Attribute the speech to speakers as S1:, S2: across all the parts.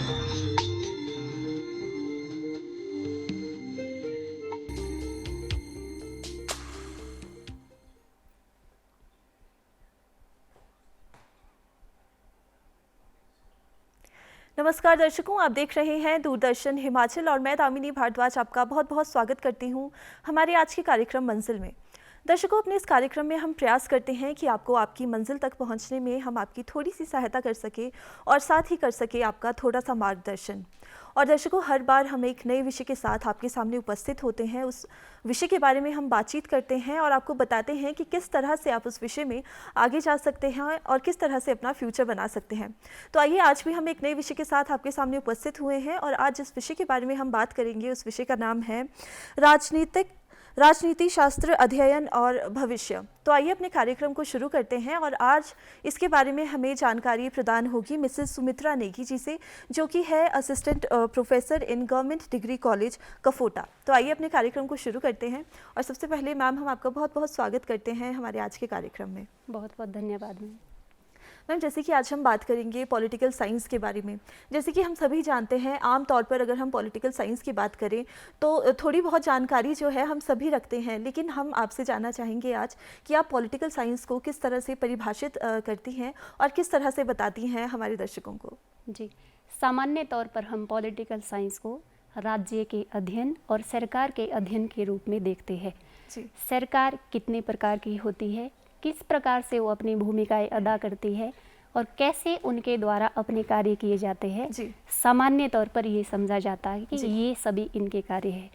S1: नमस्कार दर्शकों, आप देख रहे हैं दूरदर्शन हिमाचल और मैं दामिनी भारद्वाज आपका बहुत बहुत स्वागत करती हूं हमारे आज के कार्यक्रम मंजिल में। दर्शकों, अपने इस कार्यक्रम में हम प्रयास करते हैं कि आपको आपकी मंजिल तक पहुंचने में हम आपकी थोड़ी सी सहायता कर सके और साथ ही कर सके आपका थोड़ा सा मार्गदर्शन। और दर्शकों, हर बार हम एक नए विषय के साथ आपके सामने उपस्थित होते हैं। उस विषय के बारे में हम बातचीत करते हैं और आपको बताते हैं कि किस तरह से आप उस विषय में आगे जा सकते हैं और किस तरह से अपना फ्यूचर बना सकते हैं। तो आइए, आज भी हम एक नए विषय के साथ आपके सामने उपस्थित हुए हैं और आज जिस विषय के बारे में हम बात करेंगे उस विषय का नाम है राजनीति शास्त्र अध्ययन और भविष्य। तो आइए अपने कार्यक्रम को शुरू करते हैं और आज इसके बारे में हमें जानकारी प्रदान होगी मिसेस सुमित्रा नेगी जी से, जो कि है assistant professor in government degree college Kafota. तो आइए अपने कार्यक्रम को शुरू करते हैं और सबसे पहले मैम, हम आपका बहुत बहुत स्वागत करते हैं हमारे आज के कार्यक्रम में।
S2: बहुत बहुत धन्यवाद
S1: मैम, जैसे कि आज हम बात करेंगे पॉलिटिकल साइंस के बारे में। जैसे कि हम सभी जानते हैं, आम तौर पर अगर हम पॉलिटिकल साइंस की बात करें तो थोड़ी बहुत जानकारी जो है हम सभी रखते हैं, लेकिन हम आपसे जानना चाहेंगे आज कि आप पॉलिटिकल साइंस को किस तरह से परिभाषित करती हैं और किस तरह से बताती हैं हमारे दर्शकों को।
S2: जी, सामान्य तौर पर हम पॉलिटिकल साइंस को राज्य के अध्ययन और सरकार के अध्ययन के रूप में देखते हैं।
S1: जी,
S2: सरकार कितने प्रकार की होती है, किस प्रकार से वो अपनी भूमिकाएं अदा करती है और कैसे उनके द्वारा अपने कार्य किए जाते हैं, सामान्य तौर पर ये समझा जाता है कि ये सभी इनके कार्य है।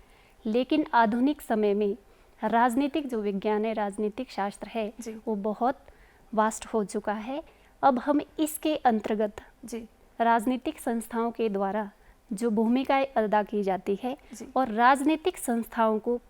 S2: लेकिन आधुनिक समय में राजनीतिक जो विज्ञान है, राजनीतिक शास्त्र है, वो बहुत वास्ट हो चुका है। अब हम इसके अंतर्गत राजनीतिक संस्थाओं के द्वारा जो भूमिकाएं अदा की जाती है और राजनीतिक संस्थाओं को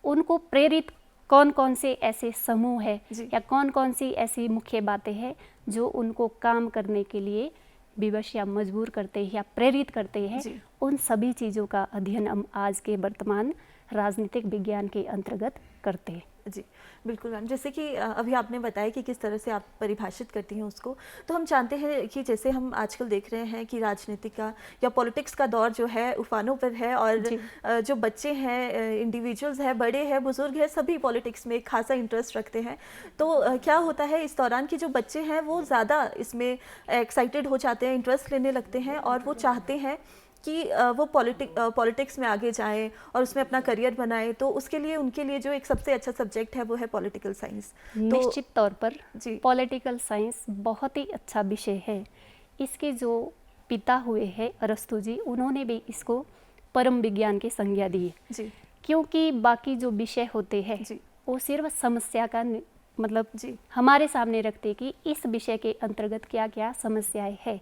S2: उनको प्रेरित कौन कौन से ऐसे समूह है या कौन कौन सी ऐसी मुख्य बातें हैं जो उनको काम करने के लिए विवश या मजबूर करते हैं या प्रेरित करते हैं, उन सभी चीज़ों का अध्ययन हम आज के वर्तमान राजनीतिक विज्ञान के अंतर्गत करते हैं।
S1: जी बिल्कुल मैम, जैसे कि अभी आपने बताया कि किस तरह से आप परिभाषित करती हैं उसको, तो हम जानते हैं कि जैसे हम आजकल देख रहे हैं कि राजनीति का या पॉलिटिक्स का दौर जो है उफानों पर है और जो बच्चे हैं, इंडिविजुअल्स हैं, बड़े हैं, बुजुर्ग हैं, सभी पॉलिटिक्स में एक खासा इंटरेस्ट रखते हैं। तो क्या होता है इस दौरान कि जो बच्चे हैं वो ज़्यादा इसमें एक्साइटेड हो जाते हैं, इंटरेस्ट लेने लगते हैं और वो चाहते हैं कि वो पॉलिटिक्स में आगे जाएं और उसमें अपना करियर बनाएं। तो उसके लिए उनके लिए जो एक सबसे अच्छा सब्जेक्ट है वो है पॉलिटिकल साइंस।
S2: निश्चित तौर पर पॉलिटिकल साइंस बहुत ही अच्छा विषय है। इसके जो पिता हुए हैं अरस्तु जी, उन्होंने भी इसको परम विज्ञान की संज्ञा दी है, क्योंकि बाकी जो विषय होते हैं वो सिर्फ समस्या का मतलब हमारे सामने रखते कि इस विषय के अंतर्गत क्या क्या समस्याएं हैं।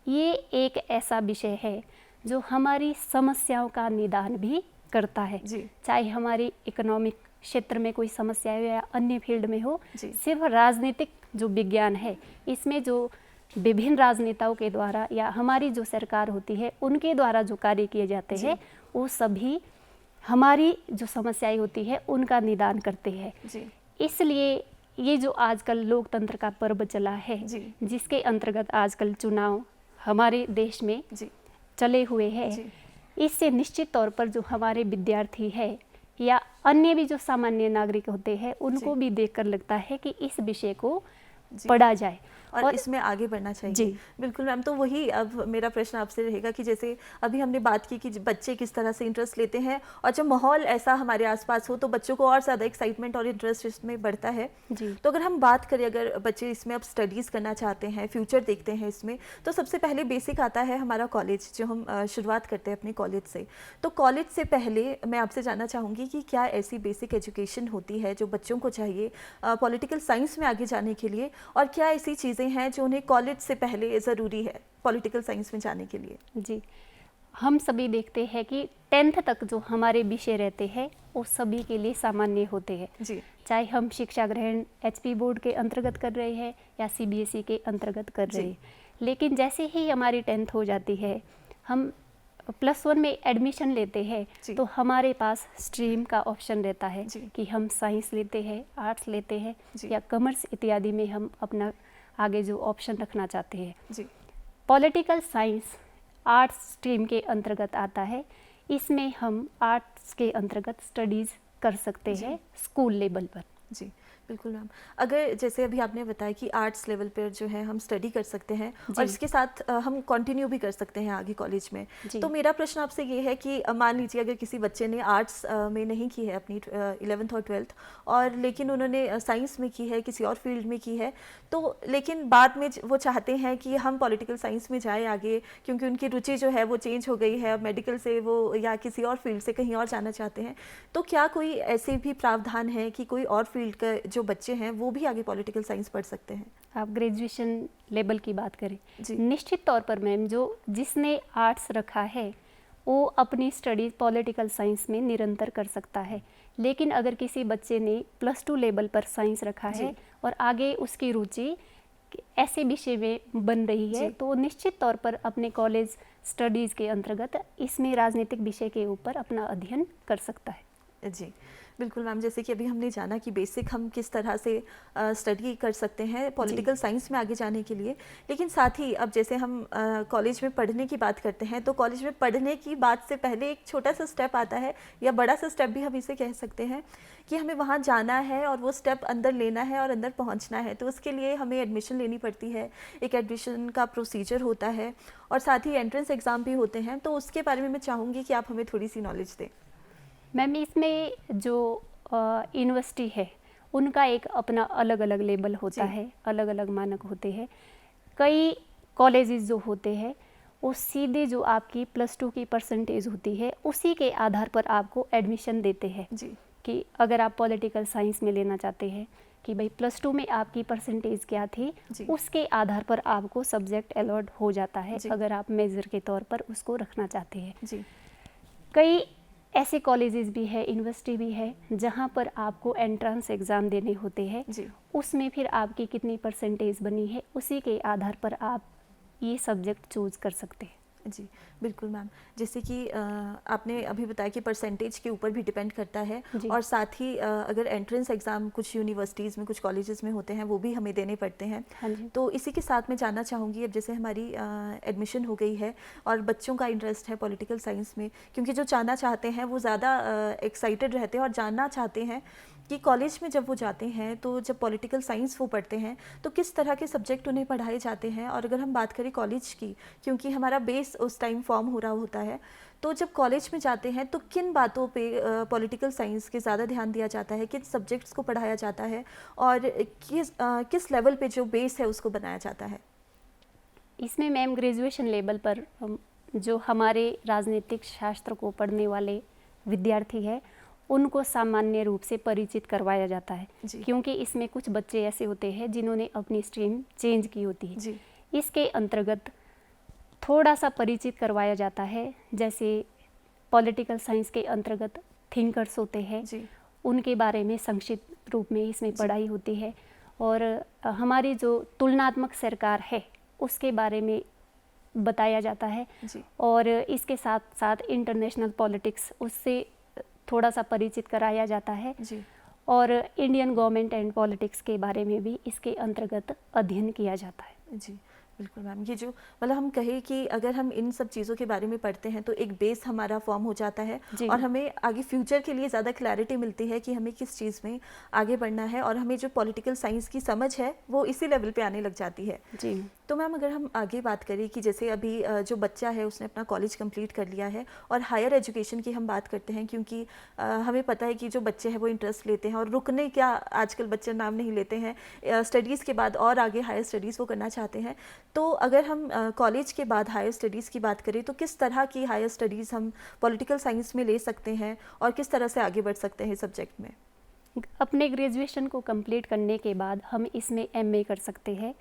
S2: ये एक ऐसा विषय है जो हमारी समस्याओं का निदान भी करता है, चाहे हमारी इकोनॉमिक क्षेत्र में कोई समस्या हो या अन्य फील्ड में हो। सिर्फ राजनीतिक जो विज्ञान है, इसमें जो विभिन्न राजनेताओं के द्वारा या हमारी जो सरकार होती है उनके द्वारा जो कार्य किए जाते हैं, वो सभी हमारी जो समस्याएं होती है उनका निदान करते हैं। इसलिए ये जो आजकल लोकतंत्र का पर्व चला है, जिसके अंतर्गत आजकल चुनाव हमारे देश में चले हुए हैं, इससे निश्चित तौर पर जो हमारे विद्यार्थी है या अन्य भी जो सामान्य नागरिक होते हैं उनको भी देखकर लगता है कि इस विषय को पढ़ा जाए और
S1: इसमें आगे बढ़ना चाहिए। बिल्कुल मैम, तो वही अब मेरा प्रश्न आपसे रहेगा कि जैसे अभी हमने बात की कि बच्चे किस तरह से इंटरेस्ट लेते हैं और जब माहौल ऐसा हमारे आसपास हो तो बच्चों को और ज़्यादा एक्साइटमेंट और इंटरेस्ट इसमें बढ़ता है। तो अगर हम बात करें, अगर बच्चे इसमें अब स्टडीज़ करना चाहते हैं, फ्यूचर देखते हैं इसमें, तो सबसे पहले बेसिक आता है हमारा कॉलेज, जो हम शुरुआत करते हैं अपने कॉलेज से। तो कॉलेज से पहले मैं आपसे जानना चाहूँगी कि क्या ऐसी बेसिक एजुकेशन होती है जो बच्चों को चाहिए पॉलिटिकल साइंस में आगे जाने के लिए, और क्या ऐसी चीज़ें हैं जो उन्हें कॉलेज से पहले ज़रूरी है पॉलिटिकल साइंस में जाने के लिए?
S2: जी, हम सभी देखते हैं कि 10th तक जो हमारे विषय रहते हैं वो सभी के लिए सामान्य होते हैं, चाहे हम शिक्षा ग्रहण HP बोर्ड के अंतर्गत कर रहे हैं या CBSE के अंतर्गत कर रहे हैं। लेकिन जैसे ही हमारी 10th हो जाती है, हम +1 में एडमिशन लेते हैं, तो हमारे पास स्ट्रीम का ऑप्शन रहता है कि हम साइंस लेते हैं, आर्ट्स लेते हैं या कॉमर्स इत्यादि में हम अपना आगे जो ऑप्शन रखना चाहते हैं। पॉलिटिकल साइंस आर्ट्स स्ट्रीम के अंतर्गत आता है। इसमें हम आर्ट्स के अंतर्गत स्टडीज़ कर सकते हैं स्कूल लेवल पर।
S1: जी बिल्कुल मैम। अगर जैसे अभी आपने बताया कि आर्ट्स लेवल पर जो है हम स्टडी कर सकते हैं और इसके साथ हम कंटिन्यू भी कर सकते हैं आगे कॉलेज में, तो मेरा प्रश्न आपसे ये है कि मान लीजिए अगर किसी बच्चे ने आर्ट्स में नहीं की है अपनी 11th और 12th, और लेकिन उन्होंने साइंस में की है, किसी और फील्ड में की है, तो लेकिन बाद में वो चाहते हैं कि हम पॉलिटिकल साइंस में जाए आगे, क्योंकि उनकी रुचि जो है वो चेंज हो गई है, मेडिकल से वो या किसी और फील्ड से कहीं और जाना चाहते हैं, तो क्या कोई ऐसे भी प्रावधान है कि कोई और फील्ड का जो बच्चे हैं वो भी आगे पॉलिटिकल साइंस पढ़ सकते हैं?
S2: आप ग्रेजुएशन लेवल की बात करें, निश्चित तौर पर मैम जो जिसने आर्ट्स रखा है वो अपनी स्टडीज पॉलिटिकल साइंस में निरंतर कर सकता है। लेकिन अगर किसी बच्चे ने +2 लेवल पर साइंस रखा है और आगे उसकी रुचि ऐसे विषय में बन रही है, तो निश्चित तौर पर अपने कॉलेज स्टडीज़ के अंतर्गत इसमें राजनीतिक विषय के ऊपर अपना अध्ययन कर सकता है।
S1: जी बिल्कुल मैम। जैसे कि अभी हमने जाना कि बेसिक हम किस तरह से स्टडी कर सकते हैं पॉलिटिकल साइंस में आगे जाने के लिए, लेकिन साथ ही अब जैसे हम कॉलेज में पढ़ने की बात करते हैं, तो कॉलेज में पढ़ने की बात से पहले एक छोटा सा स्टेप आता है, या बड़ा सा स्टेप भी हम इसे कह सकते हैं, कि हमें वहाँ जाना है और वो स्टेप अंदर लेना है और अंदर पहुँचना है। तो उसके लिए हमें एडमिशन लेनी पड़ती है, एक एडमिशन का प्रोसीजर होता है और साथ ही एंट्रेंस एग्ज़ाम भी होते हैं। तो उसके बारे में मैं चाहूँगी कि आप हमें थोड़ी सी नॉलेज दें।
S2: मैम इसमें जो यूनिवर्सिटी है उनका एक अपना अलग अलग लेवल होता है, अलग अलग मानक होते हैं। कई कॉलेजेस जो होते हैं वो सीधे जो आपकी +2 की परसेंटेज होती है उसी के आधार पर आपको एडमिशन देते हैं कि अगर आप पॉलिटिकल साइंस में लेना चाहते हैं कि भाई +2 में आपकी परसेंटेज क्या थी, उसके आधार पर आपको सब्जेक्ट अलॉट हो जाता है अगर आप मेजर के तौर पर उसको रखना चाहते हैं। कई ऐसे कॉलेजेस भी है, यूनिवर्सिटी भी है जहाँ पर आपको एंट्रेंस एग्ज़ाम देने होते हैं, उसमें फिर आपकी कितनी परसेंटेज बनी है उसी के आधार पर आप ये सब्जेक्ट चूज़ कर सकते हैं।
S1: जी बिल्कुल मैम। जैसे कि आपने अभी बताया कि परसेंटेज के ऊपर भी डिपेंड करता है, और साथ ही अगर एंट्रेंस एग्ज़ाम कुछ यूनिवर्सिटीज़ में, कुछ कॉलेजेस में होते हैं, वो भी हमें देने पड़ते हैं। तो इसी के साथ मैं जानना चाहूँगी, अब जैसे हमारी एडमिशन हो गई है और बच्चों का इंटरेस्ट है पॉलिटिकल साइंस में, क्योंकि जो जानना चाहते हैं वो ज़्यादा एक्साइटेड रहते हैं और जानना चाहते हैं कि कॉलेज में जब वो जाते हैं, तो जब पॉलिटिकल साइंस वो पढ़ते हैं तो किस तरह के सब्जेक्ट उन्हें पढ़ाए जाते हैं। और अगर हम बात करें कॉलेज की, क्योंकि हमारा बेस उस टाइम फॉर्म हो रहा होता है, तो जब कॉलेज में जाते हैं तो किन बातों पे पॉलिटिकल साइंस के ज़्यादा ध्यान दिया जाता है, किन सब्जेक्ट्स को पढ़ाया जाता है और किस लेवल पे जो बेस है उसको बनाया जाता है?
S2: इसमें मैम ग्रेजुएशन लेवल पर जो हमारे राजनीतिक शास्त्र को पढ़ने वाले विद्यार्थी है उनको सामान्य रूप से परिचित करवाया जाता है, क्योंकि इसमें कुछ बच्चे ऐसे होते हैं जिन्होंने अपनी स्ट्रीम चेंज की होती है। इसके अंतर्गत थोड़ा सा परिचित करवाया जाता है। जैसे पॉलिटिकल साइंस के अंतर्गत थिंकर्स होते हैं, उनके बारे में संक्षिप्त रूप में इसमें पढ़ाई होती है, और हमारी जो तुलनात्मक सरकार है उसके बारे में बताया जाता है, और इसके साथ साथ इंटरनेशनल पॉलिटिक्स उससे थोड़ा सा परिचित कराया जाता है, और इंडियन गवर्नमेंट एंड पॉलिटिक्स के बारे में भी इसके अंतर्गत अध्ययन किया जाता है।
S1: जी बिल्कुल मैम। ये जो मतलब हम कहें कि अगर हम इन सब चीज़ों के बारे में पढ़ते हैं तो एक बेस हमारा फॉर्म हो जाता है, और हमें आगे फ्यूचर के लिए ज़्यादा क्लैरिटी मिलती है कि हमें किस चीज़ में आगे बढ़ना है, और हमें जो पॉलिटिकल साइंस की समझ है वो इसी लेवल पे आने लग जाती है। तो मैम अगर हम आगे बात करें कि जैसे अभी जो बच्चा है उसने अपना कॉलेज कंप्लीट कर लिया है और हायर एजुकेशन की हम बात करते हैं, क्योंकि हमें पता है कि जो बच्चे हैं वो इंटरेस्ट लेते हैं और रुकने क्या आजकल बच्चे नाम नहीं लेते हैं, स्टडीज़ के बाद और आगे हायर स्टडीज़ वो करना चाहते हैं। तो अगर हम कॉलेज के बाद हायर स्टडीज़ की बात करें तो किस तरह की हायर स्टडीज़ हम पॉलिटिकल साइंस में ले सकते हैं और किस तरह से आगे बढ़ सकते हैं सब्जेक्ट में?
S2: अपने ग्रेजुएशन को कंप्लीट करने के बाद हम इसमें एमए कर सकते हैं।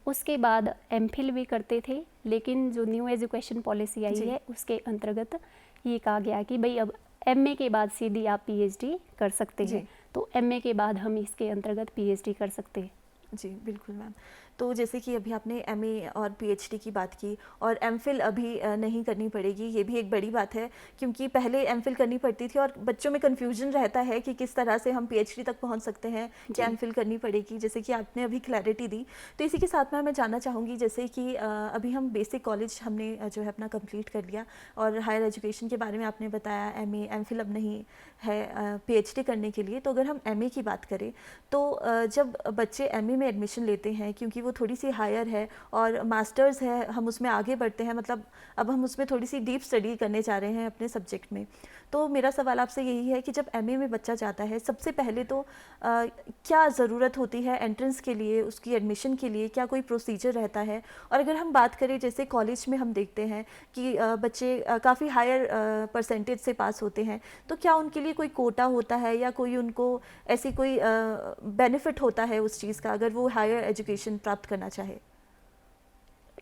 S2: उसके बाद एमफिल भी करते थे, लेकिन जो न्यू एजुकेशन पॉलिसी आई है उसके अंतर्गत ये कहा गया कि भाई अब एमए के बाद सीधी आप पीएचडी कर सकते हैं, तो एमए के बाद हम इसके अंतर्गत पीएचडी कर सकते हैं।
S1: जी बिल्कुल मैम। तो जैसे कि अभी आपने एमए और पीएचडी की बात की और एमफिल अभी नहीं करनी पड़ेगी, ये भी एक बड़ी बात है क्योंकि पहले एमफिल करनी पड़ती थी और बच्चों में कन्फ्यूजन रहता है कि किस तरह से हम पीएचडी तक पहुंच सकते हैं, क्या एमफिल करनी पड़ेगी, जैसे कि आपने अभी क्लैरिटी दी। तो इसी के साथ में मैं जानना चाहूँगी जैसे कि अभी हम बेसिक कॉलेज हमने जो है अपना कंप्लीट कर लिया और हायर एजुकेशन के बारे में आपने बताया एमए एमफिल अब नहीं है पीएचडी करने के लिए। तो अगर हम एमए की बात करें तो जब बच्चे एमए में एडमिशन लेते हैं क्योंकि वो थोड़ी सी हायर है और मास्टर्स है, हम उसमें आगे बढ़ते हैं, मतलब अब हम उसमें थोड़ी सी डीप स्टडी करने जा रहे हैं अपने सब्जेक्ट में। तो मेरा सवाल आपसे यही है कि जब एमए में बच्चा जाता है सबसे पहले तो क्या ज़रूरत होती है एंट्रेंस के लिए, उसकी एडमिशन के लिए क्या कोई प्रोसीजर रहता है? और अगर हम बात करें जैसे कॉलेज में हम देखते हैं कि बच्चे काफ़ी हायर परसेंटेज से पास होते हैं, तो क्या उनके लिए कोई कोटा होता है या कोई उनको ऐसी कोई बेनिफिट होता है उस चीज़ का अगर वो हायर एजुकेशन प्राप्त करना चाहे?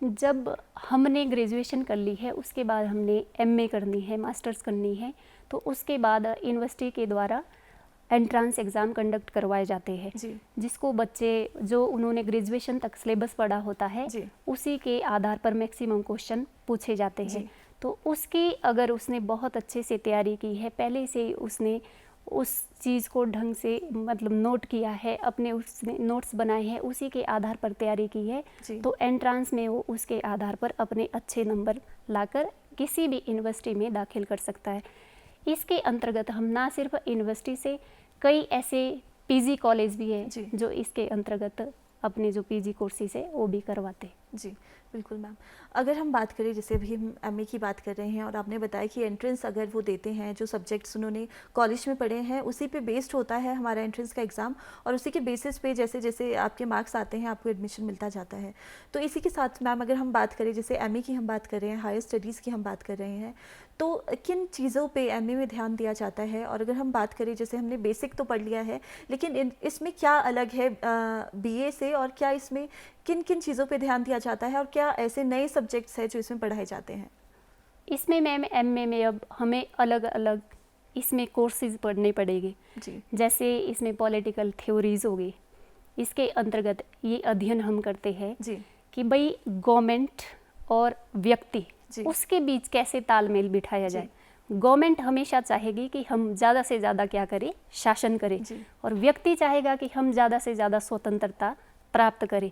S2: जब हमने ग्रेजुएशन कर ली है उसके बाद हमने एमए करनी है, मास्टर्स करनी है, तो उसके बाद यूनिवर्सिटी के द्वारा एंट्रेंस एग्ज़ाम कंडक्ट करवाए जाते हैं, जिसको बच्चे जो उन्होंने ग्रेजुएशन तक सिलेबस पढ़ा होता है उसी के आधार पर मैक्सिमम क्वेश्चन पूछे जाते हैं। तो उसकी अगर उसने बहुत अच्छे से तैयारी की है, पहले से उसने उस चीज़ को ढंग से मतलब नोट किया है, अपने उसने नोट्स बनाए हैं, उसी के आधार पर तैयारी की है, तो एंट्रेंस में वो उसके आधार पर अपने अच्छे नंबर लाकर किसी भी यूनिवर्सिटी में दाखिल कर सकता है। इसके अंतर्गत हम ना सिर्फ यूनिवर्सिटी से, कई ऐसे पीजी कॉलेज भी है जो इसके अंतर्गत अपने जो पीजी कोर्सेज है वो भी करवाते हैं।
S1: जी बिल्कुल मैम। अगर हम बात करें जैसे अभी हम एमए की बात कर रहे हैं और आपने बताया कि एंट्रेंस अगर वो देते हैं, जो सब्जेक्ट्स उन्होंने कॉलेज में पढ़े हैं उसी पे बेस्ड होता है हमारा एंट्रेंस का एग्ज़ाम और उसी के बेसिस पे जैसे जैसे आपके मार्क्स आते हैं आपको एडमिशन मिलता जाता है। तो इसी के साथ मैम अगर हम बात करें जैसे एमए की हम बात कर रहे हैं, हायर स्टडीज़ की हम बात कर रहे हैं, तो किन चीज़ों पे एमए में ध्यान दिया जाता है? और अगर हम बात करें जैसे हमने बेसिक तो पढ़ लिया है लेकिन इसमें क्या अलग है बीए से, और क्या इसमें किन किन चीज़ों पे ध्यान दिया जाता है और क्या ऐसे नए सब्जेक्ट्स हैं जो इसमें पढ़ाए जाते हैं?
S2: इसमें मैम एमए में अब हमें अलग अलग इसमें कोर्सेज पढ़ने पड़ेंगे
S1: जी।
S2: जैसे इसमें पॉलिटिकल थ्योरीज हो गई, इसके अंतर्गत ये अध्ययन हम करते हैं कि भाई गवर्नमेंट और व्यक्ति उसके बीच कैसे तालमेल बिठाया जाए। गवर्नमेंट हमेशा चाहेगी कि हम ज़्यादा से ज़्यादा क्या करें, शासन करें, और व्यक्ति चाहेगा कि हम ज़्यादा से ज़्यादा स्वतंत्रता प्राप्त करें।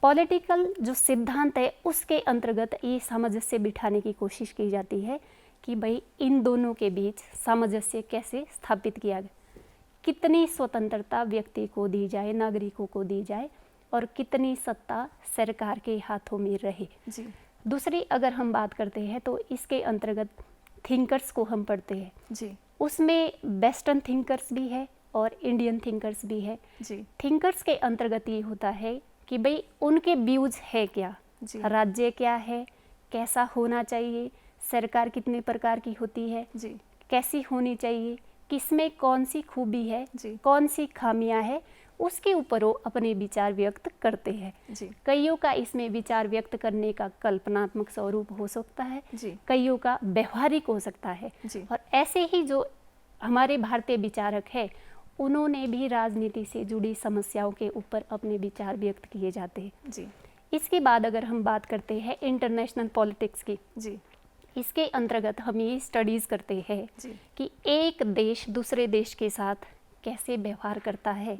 S2: पॉलिटिकल जो सिद्धांत है उसके अंतर्गत ये सामंजस्य बिठाने की कोशिश की जाती है कि भाई इन दोनों के बीच सामंजस्य कैसे स्थापित किया जाए, कितनी स्वतंत्रता व्यक्ति को दी जाए, नागरिकों को दी जाए, और कितनी सत्ता सरकार के हाथों में रहे। दूसरी अगर हम बात करते हैं तो इसके अंतर्गत थिंकर्स को हम पढ़ते हैं। उसमें वेस्टर्न थिंकर्स भी है और इंडियन थिंकर्स भी है। थिंकर्स के अंतर्गत ये होता है कि भाई उनके व्यूज है क्या, राज्य क्या है, कैसा होना चाहिए, सरकार कितने प्रकार की होती है, कैसी होनी चाहिए, किसमें कौन सी खूबी है, कौन सी खामियां है, उसके ऊपर वो अपने विचार व्यक्त करते हैं। कईयों का इसमें विचार व्यक्त करने का कल्पनात्मक स्वरूप हो सकता है, कईयों का व्यवहारिक हो सकता है, और ऐसे ही जो हमारे भारतीय विचारक है उन्होंने भी राजनीति से जुड़ी समस्याओं के ऊपर अपने विचार व्यक्त किए जाते हैं। इसके बाद अगर हम बात करते हैं इंटरनेशनल पॉलिटिक्स की, इसके अंतर्गत हम ये स्टडीज़ करते हैं कि एक देश दूसरे देश के साथ कैसे व्यवहार करता है,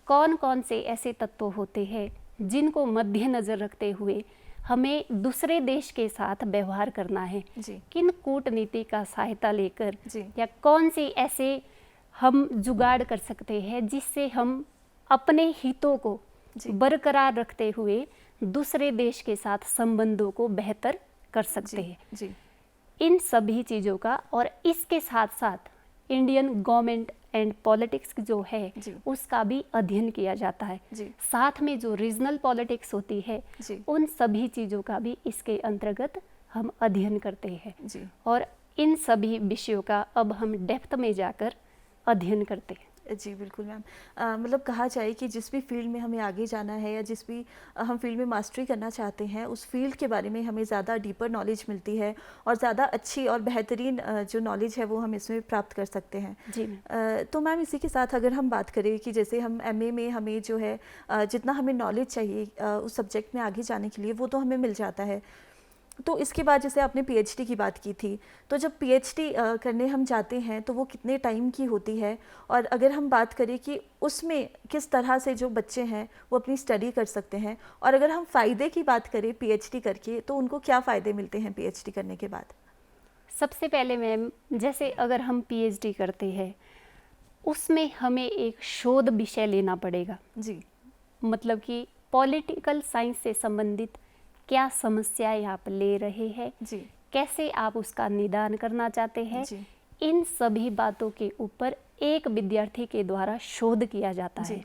S2: कौन कौन से ऐसे तत्व होते हैं जिनको मद्देनजर रखते हुए हमें दूसरे देश के साथ व्यवहार करना है, किन कूटनीति का सहायता लेकर या कौन से ऐसे हम जुगाड़ कर सकते हैं जिससे हम अपने हितों को बरकरार रखते हुए दूसरे देश के साथ संबंधों को बेहतर कर सकते हैं। इन सभी चीज़ों का और इसके साथ साथ इंडियन गवर्नमेंट एंड पॉलिटिक्स जो है उसका भी अध्ययन किया जाता है। साथ में जो रीजनल पॉलिटिक्स होती है उन सभी चीज़ों का भी इसके अंतर्गत हम अध्ययन करते हैं, और इन सभी विषयों का अब हम डेप्थ में जाकर अध्ययन करते हैं।
S1: जी बिल्कुल मैम। मतलब कहा जाए कि जिस भी फील्ड में हमें आगे जाना है या जिस भी हम फील्ड में मास्टरी करना चाहते हैं, उस फील्ड के बारे में हमें ज़्यादा डीपर नॉलेज मिलती है और ज़्यादा अच्छी और बेहतरीन जो नॉलेज है वो हम इसमें प्राप्त कर सकते हैं।
S2: जी
S1: तो मैम इसी के साथ अगर हम बात करें कि जैसे हम एमए में हमें जो है जितना हमें नॉलेज चाहिए उस सब्जेक्ट में आगे जाने के लिए वो तो हमें मिल जाता है। तो इसके बाद जैसे आपने पीएचडी की बात की थी, तो जब पीएचडी करने हम जाते हैं तो वो कितने टाइम की होती है, और अगर हम बात करें कि उसमें किस तरह से जो बच्चे हैं वो अपनी स्टडी कर सकते हैं, और अगर हम फ़ायदे की बात करें पीएचडी करके तो उनको क्या फ़ायदे मिलते हैं पीएचडी करने के बाद?
S2: सबसे पहले मैम, जैसे अगर हम पीएचडी करते हैं उसमें हमें एक शोध विषय लेना पड़ेगा।
S1: जी।
S2: मतलब कि पॉलिटिकल साइंस से संबंधित क्या समस्याएं आप ले रहे हैं,
S1: जी।
S2: कैसे आप उसका निदान करना चाहते हैं,
S1: जी।
S2: इन सभी बातों के ऊपर एक विद्यार्थी के द्वारा शोध किया जाता है।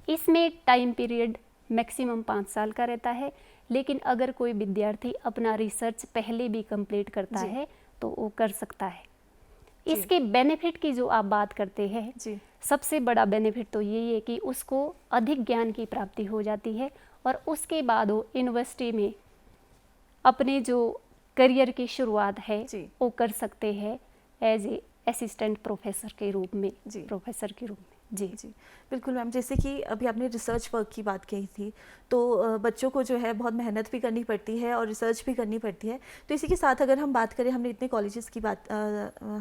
S2: इसमें टाइम पीरियड मैक्सिमम 5 साल का रहता है, लेकिन अगर कोई विद्यार्थी अपना रिसर्च पहले भी कंप्लीट करता है तो वो कर सकता है। इसके बेनिफिट की जो आप बात करते हैं, सबसे बड़ा बेनिफिट तो यही है कि उसको अधिक ज्ञान की प्राप्ति हो जाती है और उसके बाद वो यूनिवर्सिटी में अपने जो करियर की शुरुआत है वो कर सकते हैं एज ए असिस्टेंट प्रोफेसर के रूप में, प्रोफेसर के रूप में। जी
S1: जी बिल्कुल मैम। जैसे कि अभी आपने रिसर्च वर्क की बात कही थी, तो बच्चों को जो है बहुत मेहनत भी करनी पड़ती है और रिसर्च भी करनी पड़ती है। तो इसी के साथ अगर हम बात करें, हमने इतने कॉलेजेस की बात,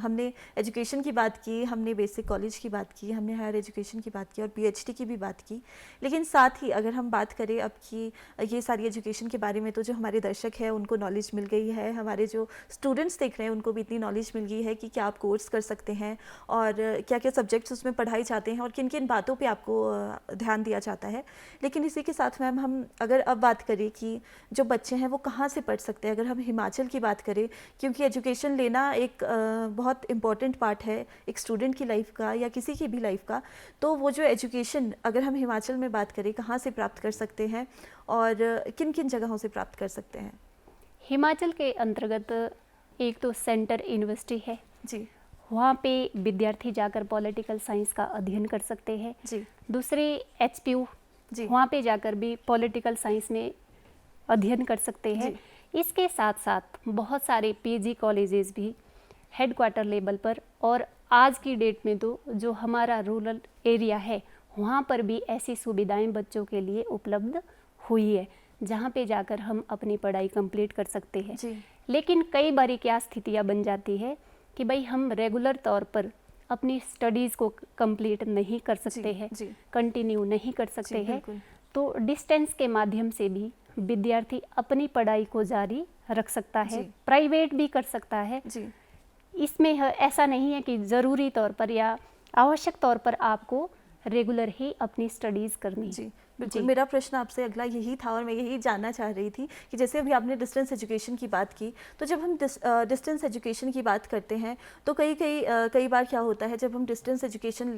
S1: हमने एजुकेशन की बात की, हमने बेसिक कॉलेज की बात की, हमने हायर एजुकेशन की बात की और पीएचडी की भी बात की, लेकिन साथ ही अगर हम बात करें अब की ये सारी एजुकेशन के बारे में, तो जो हमारे दर्शक हैं उनको नॉलेज मिल गई है, हमारे जो स्टूडेंट्स देख रहे हैं उनको भी इतनी नॉलेज मिल गई है कि क्या आप कोर्स कर सकते हैं और क्या क्या सब्जेक्ट्स उसमें पढ़ाए जाते हैं और किन किन बातों पे आपको ध्यान दिया जाता है। लेकिन इसी के साथ मैम हम अगर अब बात करें कि जो बच्चे हैं वो कहाँ से पढ़ सकते हैं, अगर हम हिमाचल की बात करें, क्योंकि एजुकेशन लेना एक बहुत इम्पॉर्टेंट पार्ट है एक स्टूडेंट की लाइफ का या किसी की भी लाइफ का, तो वो जो एजुकेशन अगर हम हिमाचल में बात करें कहाँ से प्राप्त कर सकते हैं और किन किन जगहों से प्राप्त कर सकते हैं?
S2: हिमाचल के अंतर्गत एक तो सेंटर यूनिवर्सिटी है
S1: जी,
S2: वहाँ पे विद्यार्थी जाकर पॉलिटिकल साइंस का अध्ययन कर सकते हैं।
S1: जी।
S2: दूसरे एचपीयू, वहाँ पे जाकर भी पॉलिटिकल साइंस में अध्ययन कर सकते हैं। इसके साथ साथ बहुत सारे पीजी कॉलेजेस भी हेडक्वार्टर लेवल पर, और आज की डेट में तो जो हमारा रूरल एरिया है वहाँ पर भी ऐसी सुविधाएं बच्चों के लिए उपलब्ध हुई है जहाँ पे जाकर हम अपनी पढ़ाई कंप्लीट कर सकते हैं। लेकिन कई बारी क्या स्थितियाँ बन जाती है कि भाई हम रेगुलर तौर पर अपनी स्टडीज़ को कंप्लीट नहीं कर सकते हैं, कंटिन्यू नहीं कर सकते हैं, तो डिस्टेंस के माध्यम से भी विद्यार्थी अपनी पढ़ाई को जारी रख सकता है, प्राइवेट भी कर सकता है। इसमें ऐसा नहीं है कि ज़रूरी तौर पर या आवश्यक तौर पर आपको रेगुलर ही अपनी स्टडीज़ करनी।
S1: जी बिल्कुल। मेरा प्रश्न आपसे अगला यही था और मैं यही जानना चाह रही थी कि जैसे अभी आपने डिस्टेंस एजुकेशन की बात की, तो जब हम डिस्टेंस एजुकेशन की बात करते हैं तो कई बार क्या होता है, जब हम डिस्टेंस एजुकेशन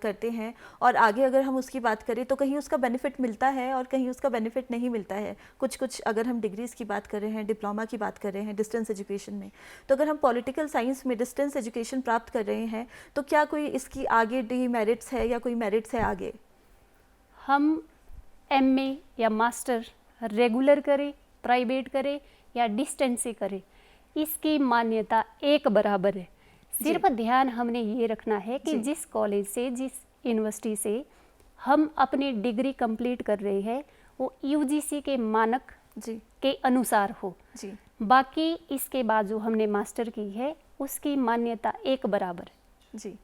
S1: करते हैं और आगे अगर हम उसकी बात करें तो कहीं उसका बेनिफिट मिलता है और कहीं उसका बेनिफिट नहीं मिलता है। कुछ अगर हम डिग्रीज़ की बात कर रहे हैं, डिप्लोमा की बात कर रहे हैं डिस्टेंस एजुकेशन में, तो अगर हम पॉलिटिकल साइंस में डिस्टेंस एजुकेशन प्राप्त कर रहे हैं तो क्या कोई इसकी आगे डीमेरिट्स है या कोई मेरिट्स है आगे?
S2: हम एमए या मास्टर रेगुलर करें, प्राइवेट करें या डिस्टेंस से करें, इसकी मान्यता एक बराबर है। सिर्फ ध्यान हमने ये रखना है कि जिस कॉलेज से, जिस यूनिवर्सिटी से हम अपनी डिग्री कंप्लीट कर रहे हैं वो यूजीसी के मानक के अनुसार हो। बाकी इसके बाद जो हमने मास्टर की है उसकी मान्यता एक बराबर।
S1: जी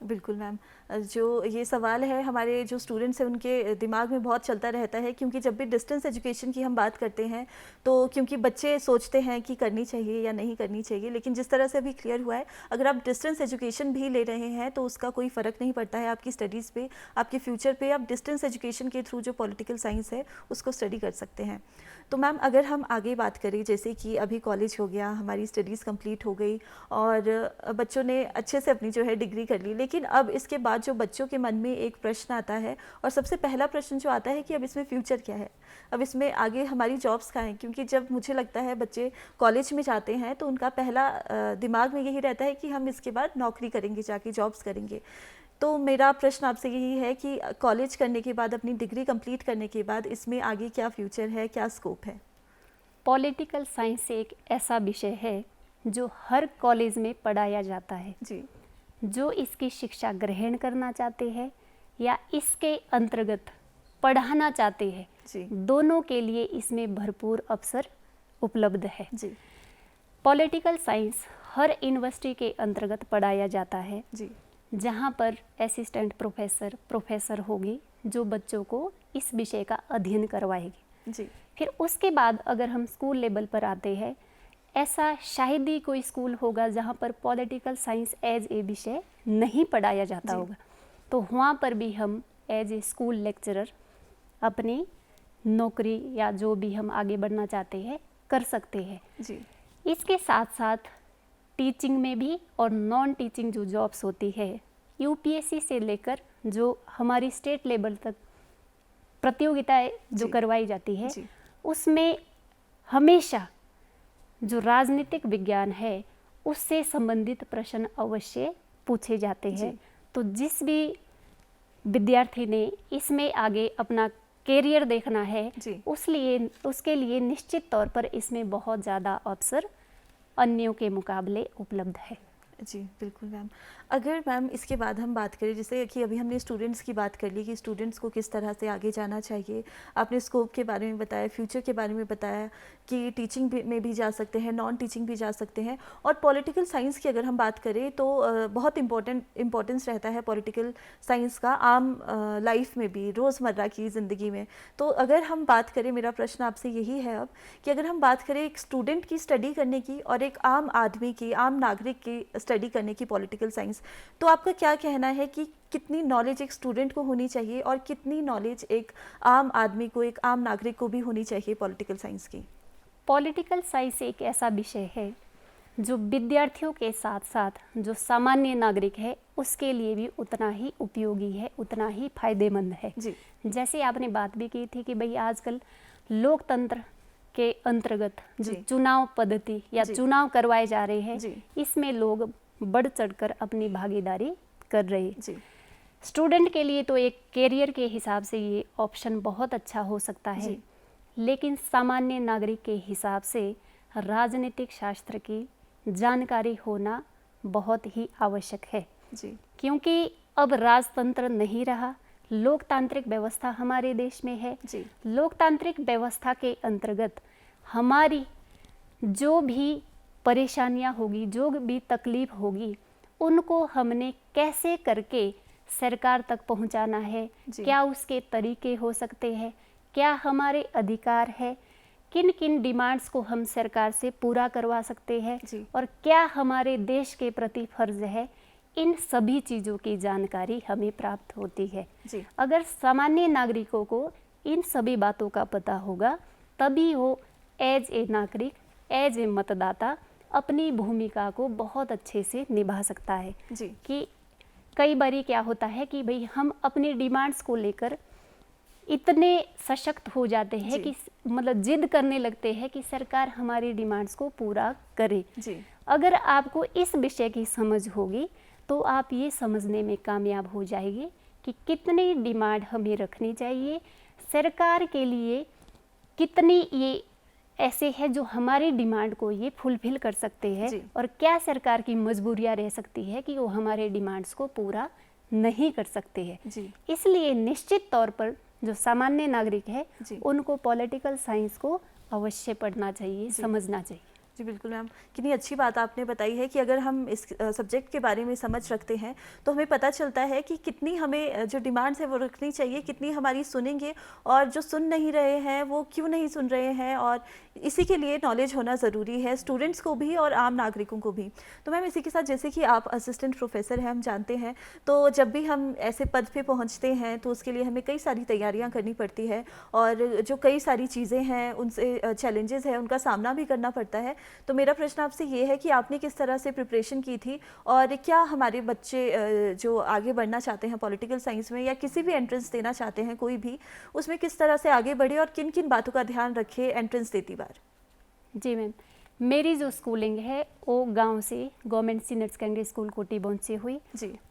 S1: बिल्कुल मैम। जो ये सवाल है हमारे जो स्टूडेंट्स हैं उनके दिमाग में बहुत चलता रहता है, क्योंकि जब भी डिस्टेंस एजुकेशन की हम बात करते हैं तो क्योंकि बच्चे सोचते हैं कि करनी चाहिए या नहीं करनी चाहिए, लेकिन जिस तरह से अभी क्लियर हुआ है, अगर आप डिस्टेंस एजुकेशन भी ले रहे हैं तो उसका कोई फ़र्क नहीं पड़ता है आपकी स्टडीज़ पे, आपके फ्यूचर पे। आप डिस्टेंस एजुकेशन के थ्रू जो पॉलिटिकल साइंस है उसको स्टडी कर सकते हैं। तो मैम अगर हम आगे बात करें, जैसे कि अभी कॉलेज हो गया, हमारी स्टडीज़ कंप्लीट हो गई और बच्चों ने अच्छे से अपनी जो है डिग्री कर ली, लेकिन अब इसके बाद जो बच्चों के मन में एक प्रश्न आता है और सबसे पहला प्रश्न जो आता है कि अब इसमें फ्यूचर क्या है, अब इसमें आगे हमारी जॉब्स कहाँ हैं? क्योंकि जब मुझे लगता है बच्चे कॉलेज में जाते हैं तो उनका पहला दिमाग में यही रहता है कि हम इसके बाद नौकरी करेंगे, जाके जॉब्स करेंगे। तो मेरा प्रश्न आपसे यही है कि कॉलेज करने के बाद, अपनी डिग्री कंप्लीट करने के बाद इसमें आगे क्या फ्यूचर है, क्या स्कोप है?
S2: पॉलिटिकल साइंस एक ऐसा विषय है जो हर कॉलेज में पढ़ाया जाता है
S1: जी।
S2: जो इसकी शिक्षा ग्रहण करना चाहते हैं या इसके अंतर्गत पढ़ाना चाहते हैं
S1: जी।
S2: दोनों के लिए इसमें भरपूर अवसर उपलब्ध है
S1: जी।
S2: पॉलिटिकल साइंस हर यूनिवर्सिटी के अंतर्गत पढ़ाया जाता है
S1: जी।
S2: जहाँ पर असिस्टेंट प्रोफेसर होगी जो बच्चों को इस विषय का अध्ययन करवाएगी।
S1: जी।
S2: फिर उसके बाद अगर हम स्कूल लेवल पर आते हैं, ऐसा शायद ही कोई स्कूल होगा जहाँ पर पॉलिटिकल साइंस एज ए विषय नहीं पढ़ाया जाता होगा, तो वहाँ पर भी हम एज ए स्कूल लेक्चरर अपनी नौकरी या जो भी हम आगे बढ़ना चाहते हैं कर सकते हैं।
S1: जी।
S2: इसके साथ साथ टीचिंग में भी और नॉन टीचिंग जो जॉब्स होती है, यूपीएससी से लेकर जो हमारी स्टेट लेवल तक प्रतियोगिताएं जो करवाई जाती है, उसमें हमेशा जो राजनीतिक विज्ञान है उससे संबंधित प्रश्न अवश्य पूछे जाते हैं। तो जिस भी विद्यार्थी ने इसमें आगे अपना कैरियर देखना है उसके लिए निश्चित तौर पर इसमें बहुत ज़्यादा अवसर अन्यों के मुकाबले उपलब्ध है।
S1: जी बिल्कुल मैम। अगर मैम इसके बाद हम बात करें, जैसे कि अभी हमने स्टूडेंट्स की बात कर ली कि स्टूडेंट्स को किस तरह से आगे जाना चाहिए, आपने स्कोप के बारे में बताया, फ्यूचर के बारे में बताया कि टीचिंग में भी जा सकते हैं, नॉन टीचिंग भी जा सकते हैं, और पॉलिटिकल साइंस की अगर हम बात करें तो बहुत इम्पोर्टेंस रहता है पॉलिटिकल साइंस का आम लाइफ में भी, रोज़मर्रा की ज़िंदगी में। तो अगर हम बात करें, मेरा प्रश्न आपसे यही है अब कि अगर हम बात करें एक स्टूडेंट की स्टडी करने की और एक आम आदमी की, आम नागरिक की स्टडी करने की पॉलिटिकल साइंस, तो आपका क्या कहना है कि कितनी नॉलेज एक स्टूडेंट को होनी चाहिए और कितनी नॉलेज एक आम आदमी को, एक आम नागरिक को भी होनी चाहिए पॉलिटिकल साइंस की?
S2: पॉलिटिकल साइंस एक ऐसा विषय है जो विद्यार्थियों के साथ साथ जो सामान्य नागरिक है उसके लिए भी उतना ही उपयोगी है, उतना ही फायदेमंद है।
S1: जी।
S2: जैसे आपने बात भी की थी कि भाई आजकल लोकतंत्र के अंतर्गत जो चुनाव पद्धति या चुनाव करवाए जा रहे हैं, इसमें लोग बढ़ चढ़कर अपनी भागीदारी कर रहे हैं। स्टूडेंट के लिए तो एक कैरियर के हिसाब से ये ऑप्शन बहुत अच्छा हो सकता है, लेकिन सामान्य नागरिक के हिसाब से राजनीतिक शास्त्र की जानकारी होना बहुत ही आवश्यक है। क्योंकि अब राजतंत्र नहीं रहा, लोकतांत्रिक व्यवस्था हमारे देश में है। लोकतांत्रिक व्यवस्था के अंतर्गत हमारी जो भी परेशानियां होगी, जो भी तकलीफ होगी, उनको हमने कैसे करके सरकार तक पहुंचाना है, क्या उसके तरीके हो सकते हैं, क्या हमारे अधिकार है, किन किन डिमांड्स को हम सरकार से पूरा करवा सकते हैं और क्या हमारे देश के प्रति फर्ज है, इन सभी चीज़ों की जानकारी हमें प्राप्त होती है। अगर सामान्य नागरिकों को इन सभी बातों का पता होगा तभी वो एज ए नागरिक, एज ए मतदाता अपनी भूमिका को बहुत अच्छे से निभा सकता है। कि कई बारी क्या होता है कि भाई हम अपनी डिमांड्स को लेकर इतने सशक्त हो जाते हैं कि मतलब जिद करने लगते हैं कि सरकार हमारी डिमांड्स को पूरा करे। अगर आपको इस विषय की समझ होगी तो आप ये समझने में कामयाब हो जाएंगे कि कितनी डिमांड हमें रखनी चाहिए, सरकार के लिए कितनी ये ऐसे है जो हमारी डिमांड को ये फुलफिल कर सकते हैं और क्या सरकार की मजबूरियां रह सकती है कि वो हमारे डिमांड्स को पूरा नहीं कर सकते हैं। इसलिए निश्चित तौर पर जो सामान्य नागरिक है उनको पॉलिटिकल साइंस को अवश्य पढ़ना चाहिए, समझना चाहिए।
S1: जी बिल्कुल मैम, कितनी अच्छी बात आपने बताई है कि अगर हम इस सब्जेक्ट के बारे में समझ रखते हैं तो हमें पता चलता है कि कितनी हमें जो डिमांड्स है वो रखनी चाहिए, कितनी हमारी सुनेंगे और जो सुन नहीं रहे हैं वो क्यों नहीं सुन रहे हैं, और इसी के लिए नॉलेज होना ज़रूरी है स्टूडेंट्स को भी और आम नागरिकों को भी। तो मैम इसी के साथ, जैसे कि आप असिस्टेंट प्रोफेसर हैं, हम जानते हैं, तो जब भी हम ऐसे पद पे पहुंचते हैं तो उसके लिए हमें कई सारी तैयारियां करनी पड़ती है और जो कई सारी चीज़ें हैं उनसे चैलेंजेस हैं उनका सामना भी करना पड़ता है। तो मेरा प्रश्न आपसे ये है कि आपने किस तरह से प्रिपरेशन की थी और क्या हमारे बच्चे जो आगे बढ़ना चाहते हैं पॉलिटिकल साइंस में या किसी भी एंट्रेंस देना चाहते हैं कोई भी, उसमें किस तरह से आगे बढ़े और किन किन बातों का ध्यान रखे एंट्रेंस देती बार?
S2: जी मैम, मेरी जो स्कूलिंग है वो गांव से गवर्नमेंट सीनियर सेकेंडरी स्कूल कोटीबोन से हुई।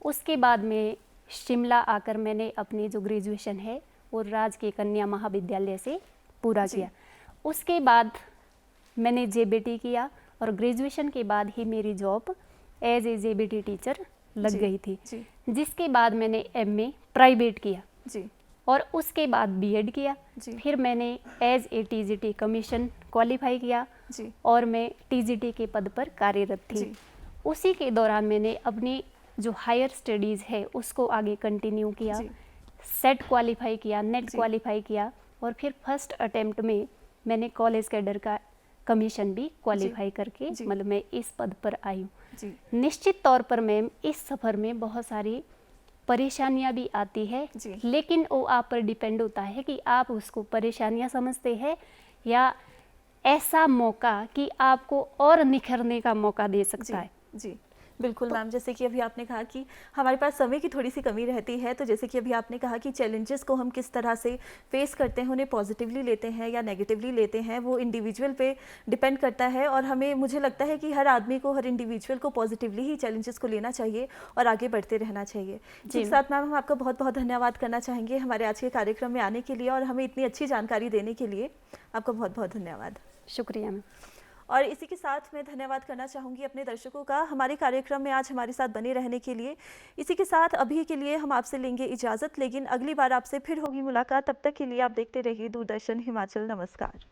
S2: उसके बाद में शिमला आकर मैंने अपनी जो ग्रेजुएशन है वो राजकीय कन्या महाविद्यालय से पूरा किया। उसके बाद मैंने जेबीटी किया और ग्रेजुएशन के बाद ही मेरी job as a JBT teacher लग गई थी, जिसके बाद मैंने एमए प्राइवेट किया और उसके बाद बीएड किया। फिर मैंने as a TGT commission qualify किया और मैं टीजीटी के पद पर कार्यरत थी। उसी के दौरान मैंने अपनी जो हायर स्टडीज़ है उसको आगे कंटिन्यू किया, सेट क्वालिफाई किया, नेट क्वालिफाई किया और फिर फर्स्ट अटेम्प्ट में मैंने कॉलेज कैडर का कमीशन भी क्वालिफाई करके मतलब मैं इस पद पर आई हूँ। निश्चित तौर पर मैम इस सफ़र में बहुत सारी परेशानियाँ भी आती है, लेकिन वो आप पर डिपेंड होता है कि आप उसको परेशानियाँ समझते हैं या ऐसा मौका कि आपको और निखरने का मौका दे सकता है।
S1: जी बिल्कुल मैम, जैसे कि अभी आपने कहा कि हमारे पास समय की थोड़ी सी कमी रहती है, तो जैसे कि अभी आपने कहा कि चैलेंजेस को हम किस तरह से फेस करते हैं, उन्हें पॉजिटिवली लेते हैं या नेगेटिवली लेते हैं, वो इंडिविजुअल पे डिपेंड करता है। और हमें मुझे लगता है कि हर आदमी को, हर इंडिविजुअल को पॉजिटिवली ही चैलेंजेस को लेना चाहिए और आगे बढ़ते रहना चाहिए। जी साथ मैम, हम आपका बहुत बहुत धन्यवाद करना चाहेंगे हमारे आज के कार्यक्रम में आने के लिए और हमें इतनी अच्छी जानकारी देने के लिए। आपका बहुत बहुत धन्यवाद।
S2: शुक्रिया मैम।
S1: और इसी के साथ मैं धन्यवाद करना चाहूँगी अपने दर्शकों का हमारे कार्यक्रम में आज हमारे साथ बने रहने के लिए। इसी के साथ अभी के लिए हम आपसे लेंगे इजाज़त, लेकिन अगली बार आपसे फिर होगी मुलाकात। तब तक के लिए आप देखते रहिए दूरदर्शन हिमाचल। नमस्कार।